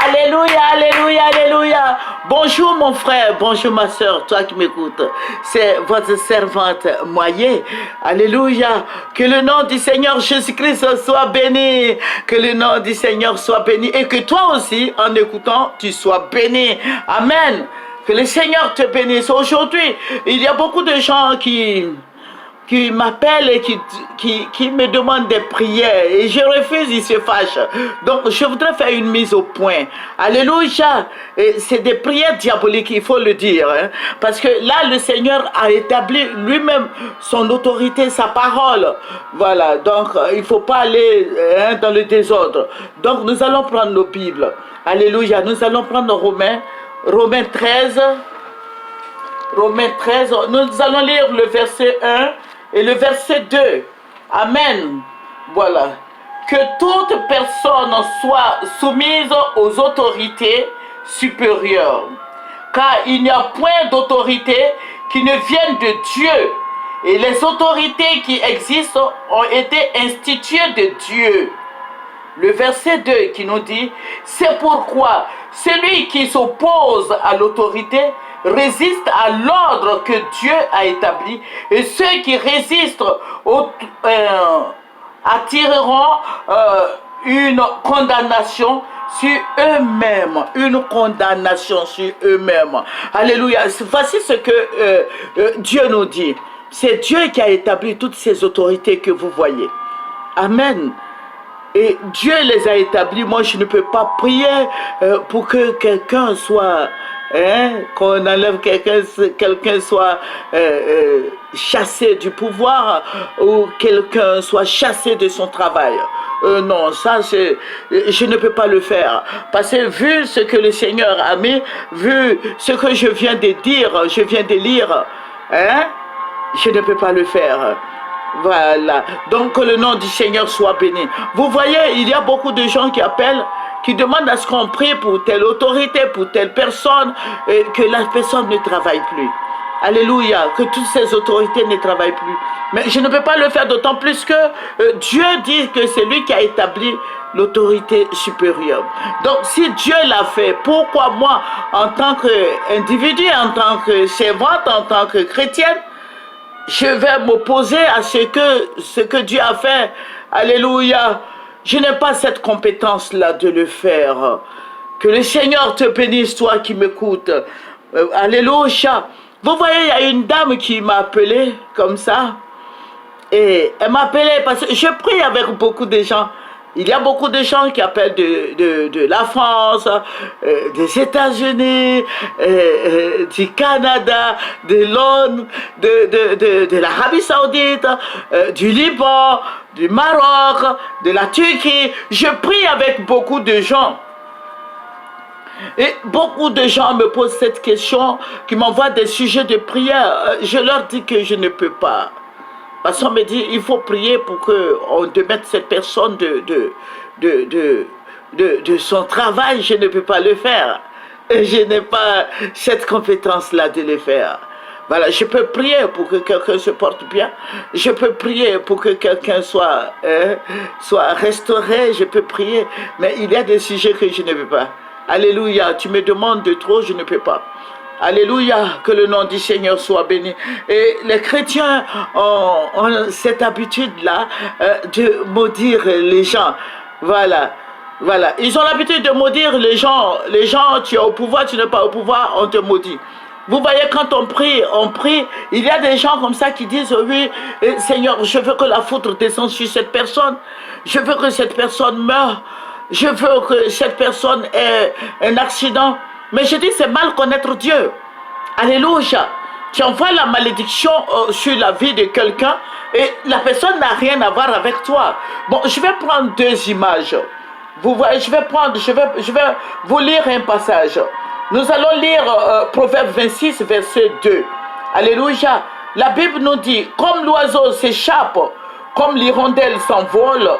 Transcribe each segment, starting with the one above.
Alléluia, alléluia, alléluia. Bonjour mon frère, bonjour ma soeur, toi qui m'écoutes. C'est votre servante Moyer. Alléluia. Que le nom du Seigneur Jésus-Christ soit béni. Que le nom du Seigneur soit béni. Et que toi aussi, en écoutant, tu sois béni. Amen. Que le Seigneur te bénisse. Aujourd'hui, il y a beaucoup de gens qui m'appellent et qui me demandent des prières et je refuse, ils se fâchent. Donc je voudrais faire une mise au point. Alléluia. C'est des prières diaboliques, il faut le dire, hein, parce que là le Seigneur a établi lui-même son autorité, sa parole. Voilà, donc il ne faut pas aller dans le désordre. Donc nous allons prendre nos Bibles. Alléluia. Nous allons prendre Romains 13. Romains 13, nous allons lire le verset 1 et le verset 2. Amen. Voilà. Que toute personne soit soumise aux autorités supérieures. Car il n'y a point d'autorité qui ne vienne de Dieu. Et les autorités qui existent ont été instituées de Dieu. Le verset 2 qui nous dit, c'est pourquoi celui qui s'oppose à l'autorité résiste à l'ordre que Dieu a établi, et ceux qui résistent attireront une condamnation sur eux-mêmes, une condamnation sur eux-mêmes. Alléluia. Voici ce que Dieu nous dit. C'est Dieu qui a établi toutes ces autorités que vous voyez. Amen. Et Dieu les a établis. Moi, je ne peux pas prier pour que quelqu'un soit, qu'on enlève quelqu'un soit chassé du pouvoir ou quelqu'un soit chassé de son travail. Non, ça, je ne peux pas le faire. Parce que vu ce que le Seigneur a mis, vu ce que je viens de dire, je viens de lire, je ne peux pas le faire. Voilà. Donc que le nom du Seigneur soit béni. Vous voyez, il y a beaucoup de gens qui appellent, qui demandent à ce qu'on prie pour telle autorité, pour telle personne, et que la personne ne travaille plus. Alléluia. Que toutes ces autorités ne travaillent plus. Mais je ne peux pas le faire, d'autant plus que Dieu dit que c'est lui qui a établi l'autorité supérieure. Donc si Dieu l'a fait, pourquoi moi, en tant qu'individu, en tant que servante, en tant que chrétienne, je vais m'opposer à ce que Dieu a fait. Alléluia. Je n'ai pas cette compétence-là de le faire. Que le Seigneur te bénisse, toi qui m'écoutes. Alléluia. Vous voyez, il y a une dame qui m'a appelé comme ça. Et elle m'a appelé parce que je prie avec beaucoup de gens. Il y a beaucoup de gens qui appellent de la France, des États-Unis, du Canada, de Londres, de l'Arabie Saoudite, du Liban, du Maroc, de la Turquie. Je prie avec beaucoup de gens. Et beaucoup de gens me posent cette question, qui m'envoient des sujets de prière. Je leur dis que je ne peux pas. Parce qu'on me dit, il faut prier pour qu'on démette cette personne de son travail. Je ne peux pas le faire. Et je n'ai pas cette compétence-là de le faire. Voilà, je peux prier pour que quelqu'un se porte bien. Je peux prier pour que quelqu'un soit restauré. Je peux prier. Mais il y a des sujets que je ne peux pas. Alléluia, tu me demandes de trop, je ne peux pas. Alléluia, que le nom du Seigneur soit béni. Et les chrétiens ont cette habitude-là de maudire les gens. Voilà, voilà. Ils ont l'habitude de maudire les gens. Les gens, tu es au pouvoir, tu n'es pas au pouvoir, on te maudit. Vous voyez, quand on prie, il y a des gens comme ça qui disent, oui, Seigneur, je veux que la foudre descende sur cette personne. Je veux que cette personne meure. Je veux que cette personne ait un accident. Mais je dis, c'est mal connaître Dieu. Alléluia. Tu envoies la malédiction sur la vie de quelqu'un et la personne n'a rien à voir avec toi. Bon, je vais prendre deux images. Vous voyez, je vais vous lire un passage. Nous allons lire Proverbe 26, verset 2. Alléluia. La Bible nous dit, comme l'oiseau s'échappe, comme l'hirondelle s'envole,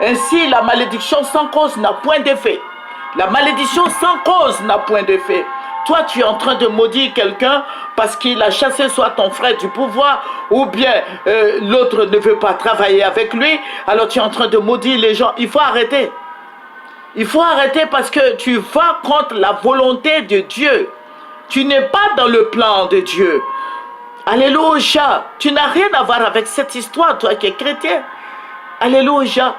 ainsi la malédiction sans cause n'a point d'effet. La malédiction sans cause n'a point d'effet. Toi, tu es en train de maudire quelqu'un parce qu'il a chassé soit ton frère du pouvoir ou bien l'autre ne veut pas travailler avec lui. Alors tu es en train de maudire les gens. Il faut arrêter. Il faut arrêter parce que tu vas contre la volonté de Dieu. Tu n'es pas dans le plan de Dieu. Alléluia. Tu n'as rien à voir avec cette histoire, toi qui es chrétien. Alléluia.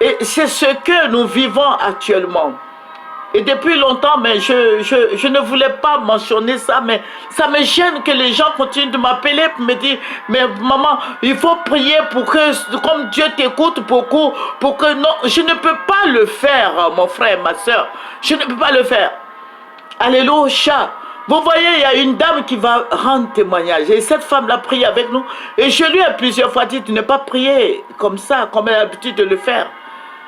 Et c'est ce que nous vivons actuellement. Et depuis longtemps, mais je ne voulais pas mentionner ça, mais ça me gêne que les gens continuent de m'appeler pour me dire, mais maman, il faut prier pour que, comme Dieu t'écoute beaucoup, pour que non, je ne peux pas le faire, mon frère, ma soeur. Je ne peux pas le faire. Alléluia. Vous voyez, il y a une dame qui va rendre témoignage. Et cette femme-là prie avec nous. Et je lui ai plusieurs fois dit de ne pas prier comme ça, comme elle a l'habitude de le faire.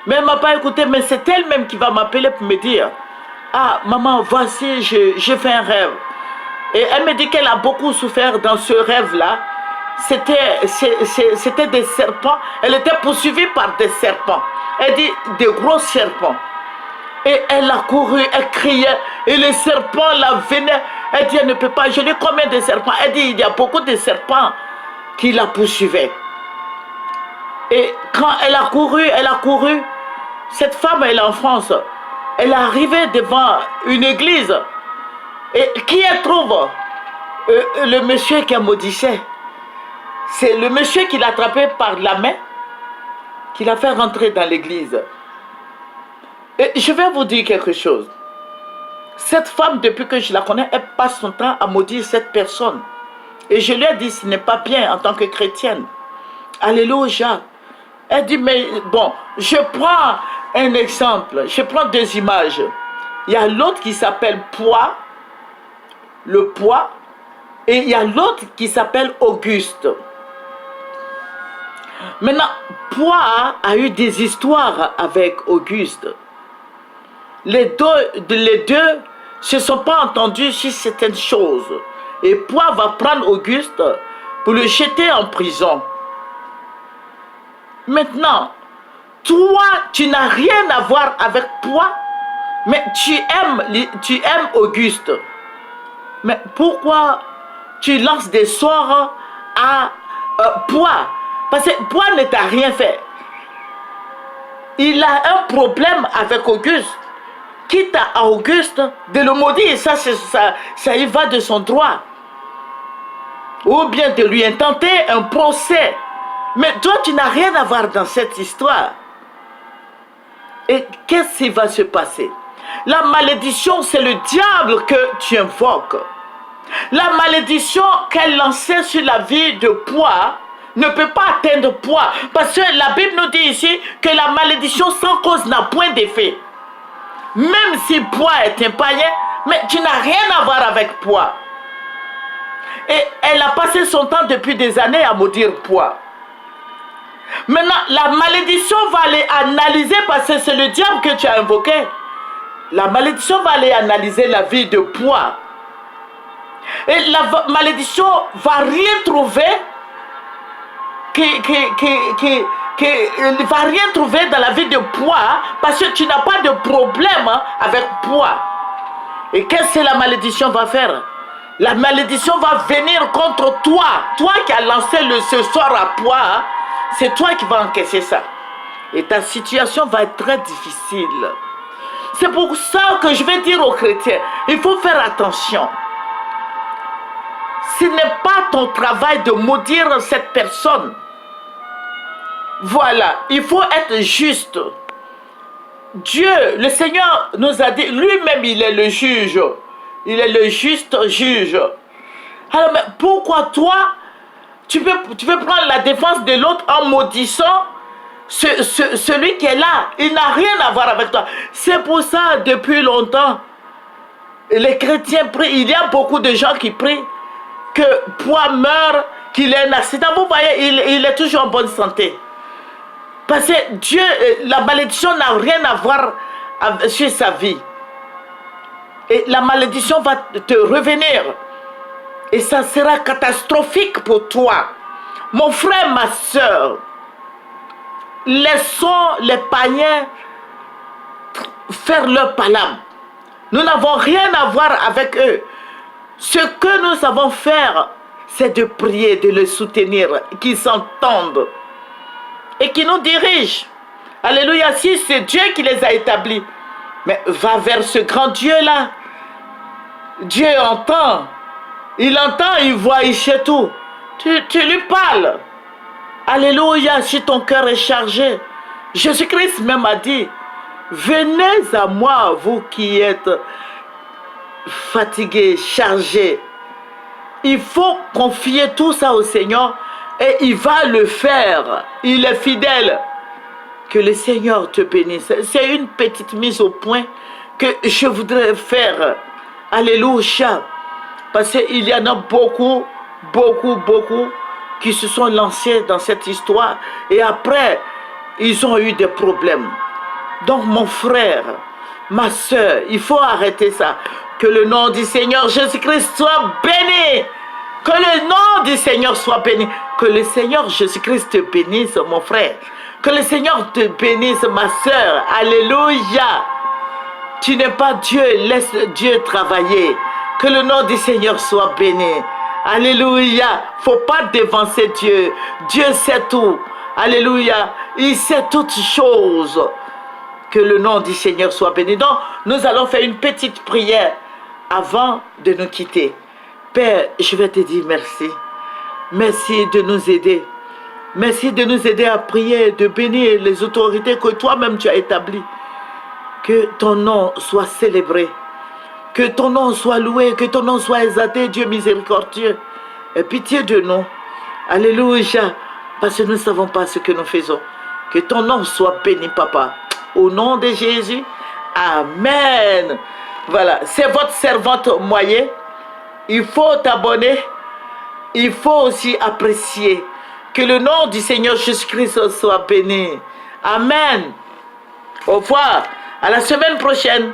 Mais elle ne m'a pas écouté, mais c'est elle-même qui va m'appeler pour me dire, ah, maman, voici, j'ai fait un rêve. Et elle me dit qu'elle a beaucoup souffert dans ce rêve-là. C'était des serpents. Elle était poursuivie par des serpents. Elle dit, des gros serpents. Et elle a couru, elle criait. Et les serpents la venaient. Elle dit, elle ne peut pas. Je dis, combien de serpents? Elle dit, il y a beaucoup de serpents qui la poursuivaient. Et quand elle a couru, cette femme, elle est en France. Elle est arrivée devant une église. Et qui elle trouve? Le monsieur qui a maudissait. C'est le monsieur qui l'a attrapé par la main, qui l'a fait rentrer dans l'église. Et je vais vous dire quelque chose. Cette femme, depuis que je la connais, elle passe son temps à maudire cette personne. Et je lui ai dit, ce n'est pas bien en tant que chrétienne. Alléluia. Elle dit, mais bon, je prends un exemple, je prends deux images. Il y a l'autre qui s'appelle Poids, le poids, et il y a l'autre qui s'appelle Auguste. Maintenant, Poids a eu des histoires avec Auguste. Les deux se sont pas entendus sur certaines choses. Et Poids va prendre Auguste pour le jeter en prison. Maintenant, toi, tu n'as rien à voir avec Poids, mais tu aimes Auguste. Mais pourquoi tu lances des sorts à Poids? Parce que Poids ne t'a rien fait. Il a un problème avec Auguste. Quitte à Auguste de le maudire, ça y va de son droit. Ou bien de lui intenter un procès. Mais toi, tu n'as rien à voir dans cette histoire. Et qu'est-ce qui va se passer? La malédiction, c'est le diable que tu invoques. La malédiction qu'elle lançait sur la vie de Poids ne peut pas atteindre Poids. Parce que la Bible nous dit ici que la malédiction sans cause n'a point d'effet. Même si Poids est un païen, mais tu n'as rien à voir avec Poids. Et elle a passé son temps depuis des années à maudire Poids. Maintenant, la malédiction va aller analyser, parce que c'est le diable que tu as invoqué. La malédiction va aller analyser la vie de Poids. Et la malédiction va rien trouver va rien trouver dans la vie de Poids, parce que tu n'as pas de problème avec Poids. Et qu'est-ce que la malédiction va faire? La malédiction va venir contre toi. Toi qui as lancé ce sort à Poids, c'est toi qui vas encaisser ça. Et ta situation va être très difficile. C'est pour ça que je vais dire aux chrétiens, il faut faire attention. Ce n'est pas ton travail de maudire cette personne. Voilà, il faut être juste. Dieu, le Seigneur nous a dit, lui-même il est le juge. Il est le juste juge. Alors, mais pourquoi toi, tu peux prendre la défense de l'autre en maudissant celui qui est là? Il n'a rien à voir avec toi. C'est pour ça, depuis longtemps, les chrétiens prient. Il y a beaucoup de gens qui prient que Poids meurt, qu'il ait un accident. Vous voyez, il est toujours en bonne santé. Parce que Dieu, la malédiction n'a rien à voir sur sa vie. Et la malédiction va te revenir. Et ça sera catastrophique pour toi. Mon frère, ma soeur, laissons les païens faire leur palabre. Nous n'avons rien à voir avec eux. Ce que nous savons faire, c'est de prier, de les soutenir, qu'ils s'entendent et qui nous dirigent. Alléluia, si c'est Dieu qui les a établis, mais va vers ce grand Dieu-là. Dieu entend. Il entend, il voit, il sait tout. Tu lui parles. Alléluia, si ton cœur est chargé. Jésus-Christ même a dit, venez à moi, vous qui êtes fatigués, chargés. Il faut confier tout ça au Seigneur et il va le faire. Il est fidèle. Que le Seigneur te bénisse. C'est une petite mise au point que je voudrais faire. Alléluia. Parce qu'il y en a beaucoup qui se sont lancés dans cette histoire et après, ils ont eu des problèmes. Donc mon frère, ma soeur, il faut arrêter ça. Que le nom du Seigneur Jésus-Christ soit béni. Que le nom du Seigneur soit béni. Que le Seigneur Jésus-Christ te bénisse, mon frère. Que le Seigneur te bénisse, ma soeur. Alléluia. Tu n'es pas Dieu, laisse Dieu travailler. Que le nom du Seigneur soit béni. Alléluia. Faut pas dévancer Dieu. Dieu sait tout. Alléluia. Il sait toutes choses. Que le nom du Seigneur soit béni. Donc, nous allons faire une petite prière avant de nous quitter. Père, je vais te dire merci. Merci de nous aider. Merci de nous aider à prier, de bénir les autorités que toi-même tu as établies. Que ton nom soit célébré. Que ton nom soit loué. Que ton nom soit exalté, Dieu miséricordieux. Et pitié de nous. Alléluia. Parce que nous ne savons pas ce que nous faisons. Que ton nom soit béni, Papa. Au nom de Jésus. Amen. Voilà. C'est votre servante Moyer. Il faut t'abonner. Il faut aussi apprécier. Que le nom du Seigneur Jésus-Christ soit béni. Amen. Au revoir. À la semaine prochaine.